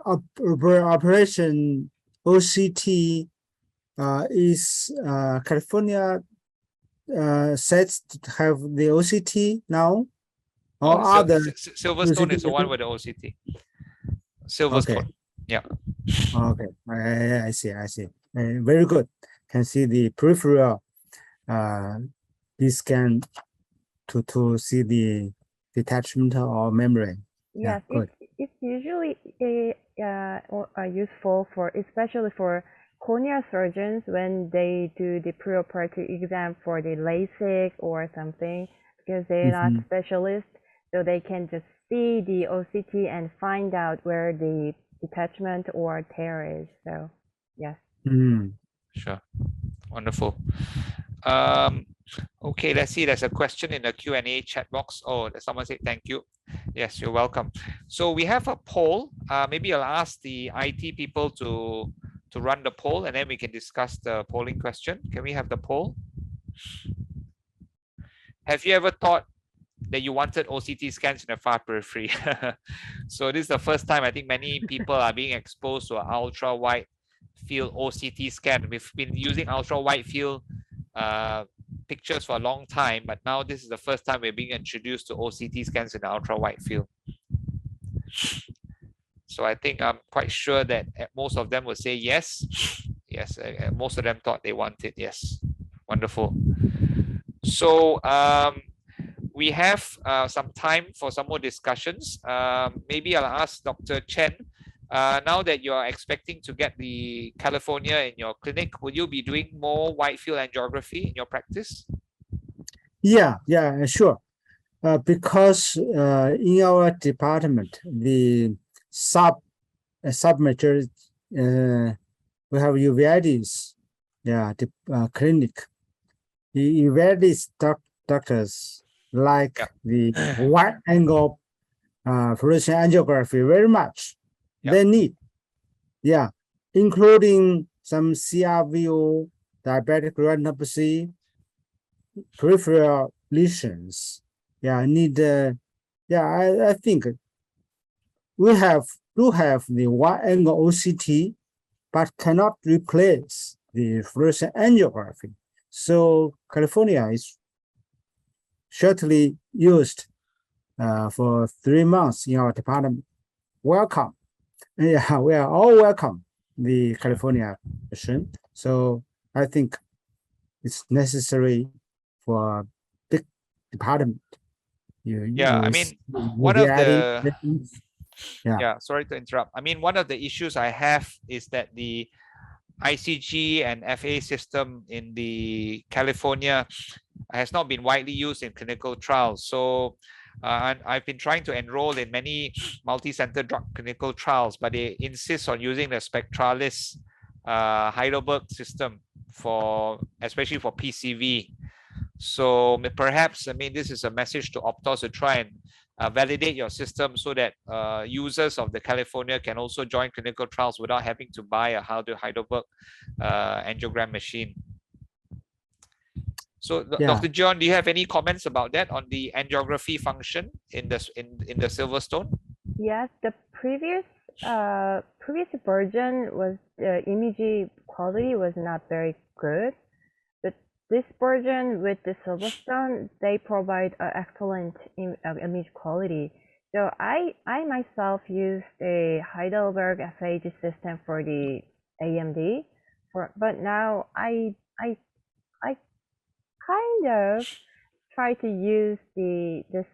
Speaker 4: operation OCT is California set to have the OCT now, or other?
Speaker 2: Silverstone is the one with the OCT. Silverstone.
Speaker 4: Okay.
Speaker 2: Yeah.
Speaker 4: Okay, I see. Very good. Can see the peripheral scan to see the detachment or membrane.
Speaker 3: Yes, it's usually useful for, especially for cornea surgeons when they do the preoperative exam for the LASIK or something, because they're not specialists, so they can just see the OCT and find out where the detachment or tear is. So yes.
Speaker 2: Sure. Wonderful. Okay, let's see. There's a question in the Q&A chat box. Oh, someone said thank you. Yes, you're welcome. So we have a poll. Maybe I'll ask the IT people to run the poll, and then we can discuss the polling question. Can we have the poll? Have you ever thought that you wanted OCT scans in the far periphery? So this is the first time I think many people are being exposed to an ultra wide field OCT scan. We've been using ultra wide field pictures for a long time, but now this is the first time we're being introduced to OCT scans in the ultra wide field. So I think I'm quite sure that most of them will say yes. Yes, most of them thought they wanted. Yes, wonderful. So we have some time for some more discussions. Maybe I'll ask Dr. Chen. Now that you are expecting to get the California in your clinic, will you be doing more wide field angiography in your practice?
Speaker 4: Yeah, sure. Because in our department, the submajority, we have uveitis, the clinic. The uveitis doctors like the wide angle fluorescein angiography very much. They need, including some CRVO, diabetic retinopathy, peripheral lesions. I think we do have the wide angle OCT, but cannot replace the fluoresceint angiography. So California is shortly used for 3 months in our department. Welcome. We are all welcome the California version. So I think it's necessary for big department.
Speaker 2: I mean, one of the sorry to interrupt. I mean, one of the issues I have is that the ICG and FA system in the California has not been widely used in clinical trials. So I've been trying to enroll in many multi-center drug clinical trials, but they insist on using the Spectralis Heidelberg system especially for PCV. So perhaps, I mean, this is a message to Optos to try and validate your system so that users of the California can also join clinical trials without having to buy a Heidelberg angiogram machine. So, Dr. John, do you have any comments about that on the angiography function in the Silverstone?
Speaker 3: Yes, the previous version was the image quality was not very good, but this version with the Silverstone, they provide excellent image quality. So I myself used a Heidelberg FAG system for the AMD, but now I kind of try to use this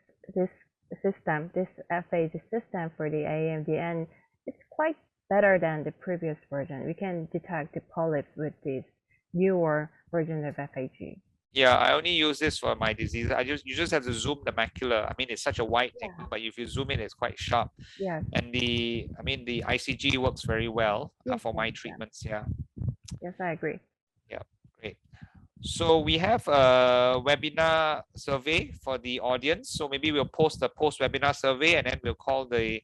Speaker 3: FAG system for the AMD, and it's quite better than the previous version. We can detect the polyps with this newer version of FAG.
Speaker 2: Yeah, I only use this for my disease. You just have to zoom the macula. I mean, it's such a wide angle, but if you zoom in, it's quite sharp.
Speaker 3: Yeah.
Speaker 2: And the ICG works very well for my treatments. Yeah.
Speaker 3: Yes, I agree.
Speaker 2: Yeah, great. So we have a webinar survey for the audience. So maybe we'll post the post-webinar survey and then we'll call the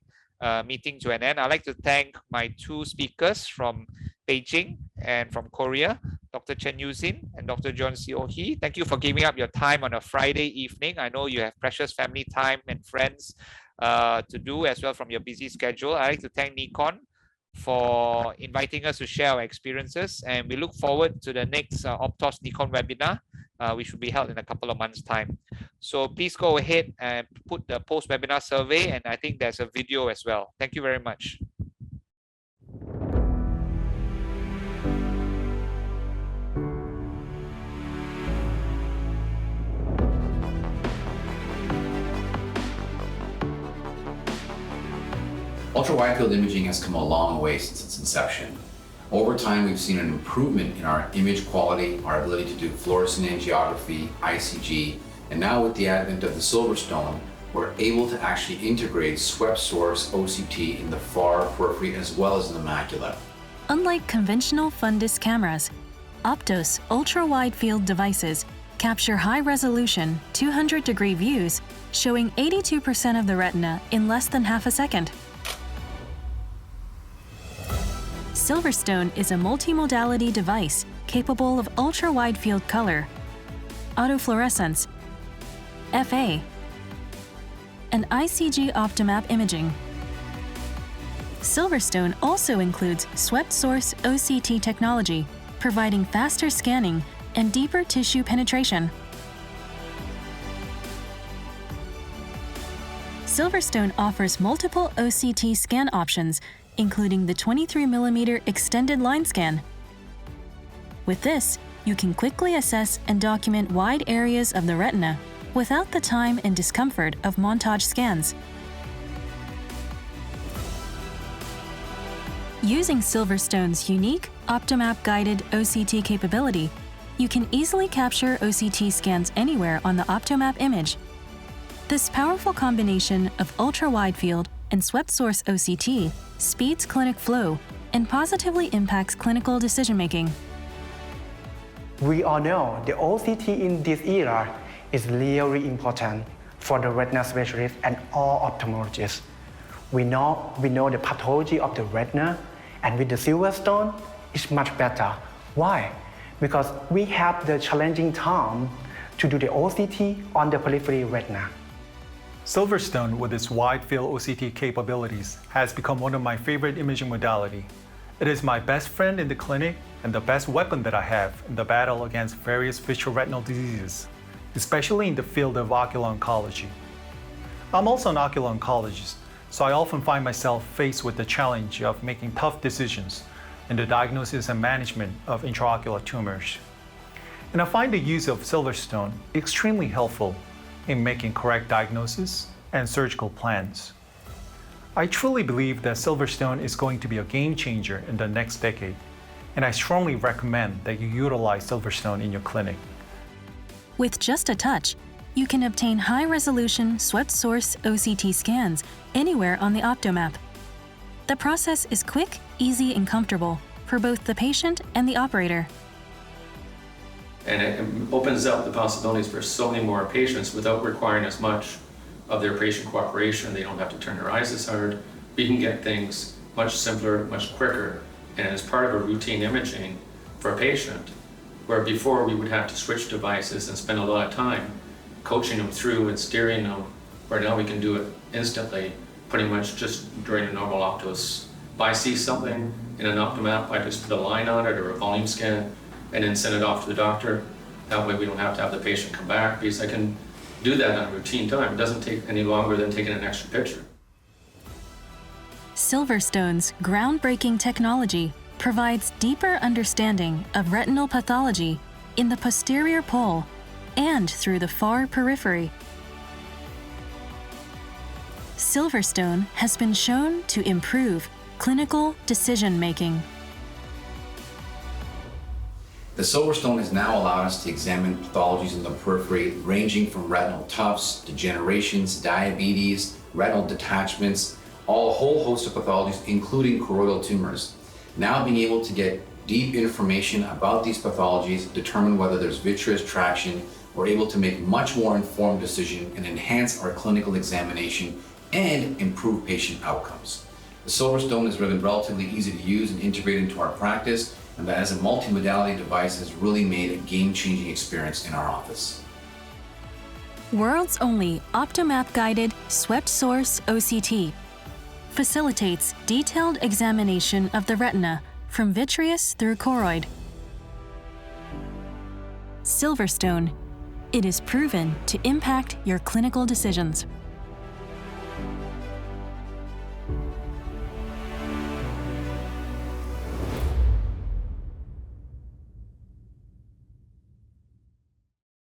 Speaker 2: meeting to an end. I'd like to thank my 2 speakers from Beijing and from Korea, Dr. Chen Yuzin and Dr. John Seo Hee. Thank you for giving up your time on a Friday evening. I know you have precious family time and friends to do as well from your busy schedule. I'd like to thank Nikon for inviting us to share our experiences, and we look forward to the next Optos Nikon webinar, which will be held in a couple of months' time. So please go ahead and put the post-webinar survey, and I think there's a video as well. Thank you very much.
Speaker 6: Ultra-wide-field imaging has come a long way since its inception. Over time, we've seen an improvement in our image quality, our ability to do fluorescent angiography, ICG, and now with the advent of the Silverstone, we're able to actually integrate swept source OCT in the far periphery as well as in the macula.
Speaker 7: Unlike conventional fundus cameras, Optos ultra-wide field devices capture high-resolution, 200-degree views, showing 82% of the retina in less than half a second. Silverstone is a multimodality device capable of ultra-wide field color, autofluorescence, FA, and ICG Optomap imaging. Silverstone also includes swept source OCT technology, providing faster scanning and deeper tissue penetration. Silverstone offers multiple OCT scan options, including the 23mm extended line scan. With this, you can quickly assess and document wide areas of the retina without the time and discomfort of montage scans. Using Silverstone's unique Optomap-guided OCT capability, you can easily capture OCT scans anywhere on the Optomap image. This powerful combination of ultra-wide field and swept source OCT speeds clinic flow and positively impacts clinical decision-making.
Speaker 8: We all know the OCT in this era is really important for the retina specialists and all ophthalmologists. We know the pathology of the retina, and with the Silverstone, it's much better. Why? Because we have the challenging time to do the OCT on the peripheral retina.
Speaker 9: Silverstone, with its wide-field OCT capabilities, has become one of my favorite imaging modality. It is my best friend in the clinic and the best weapon that I have in the battle against various vitreoretinal diseases, especially in the field of ocular oncology. I'm also an ocular oncologist, so I often find myself faced with the challenge of making tough decisions in the diagnosis and management of intraocular tumors. And I find the use of Silverstone extremely helpful in making correct diagnosis and surgical plans. I truly believe that Silverstone is going to be a game changer in the next decade, and I strongly recommend that you utilize Silverstone in your clinic.
Speaker 7: With just a touch, you can obtain high-resolution swept source OCT scans anywhere on the Optomap. The process is quick, easy, and comfortable for both the patient and the operator.
Speaker 10: And it opens up the possibilities for so many more patients without requiring as much of their patient cooperation. They don't have to turn their eyes as hard. We can get things much simpler, much quicker, and as part of a routine imaging for a patient, where before we would have to switch devices and spend a lot of time coaching them through and steering them, where now we can do it instantly, pretty much just during a normal Optos. If I see something in an Optomap, I just put a line on it or a volume scan and then send it off to the doctor. That way we don't have to have the patient come back, because I can do that on routine time. It doesn't take any longer than taking an extra picture.
Speaker 7: Silverstone's groundbreaking technology provides deeper understanding of retinal pathology in the posterior pole and through the far periphery. Silverstone has been shown to improve clinical decision-making.
Speaker 6: The Silverstone has now allowed us to examine pathologies in the periphery ranging from retinal tufts, degenerations, diabetes, retinal detachments, a whole host of pathologies, including choroidal tumors. Now being able to get deep information about these pathologies, determine whether there's vitreous traction, we're able to make much more informed decision and enhance our clinical examination and improve patient outcomes. The Silverstone has been relatively easy to use and integrate into our practice, and that as a multimodality device has really made a game-changing experience in our office.
Speaker 7: World's only Optomap-guided swept source OCT facilitates detailed examination of the retina from vitreous through choroid. Silverstone, it is proven to impact your clinical decisions.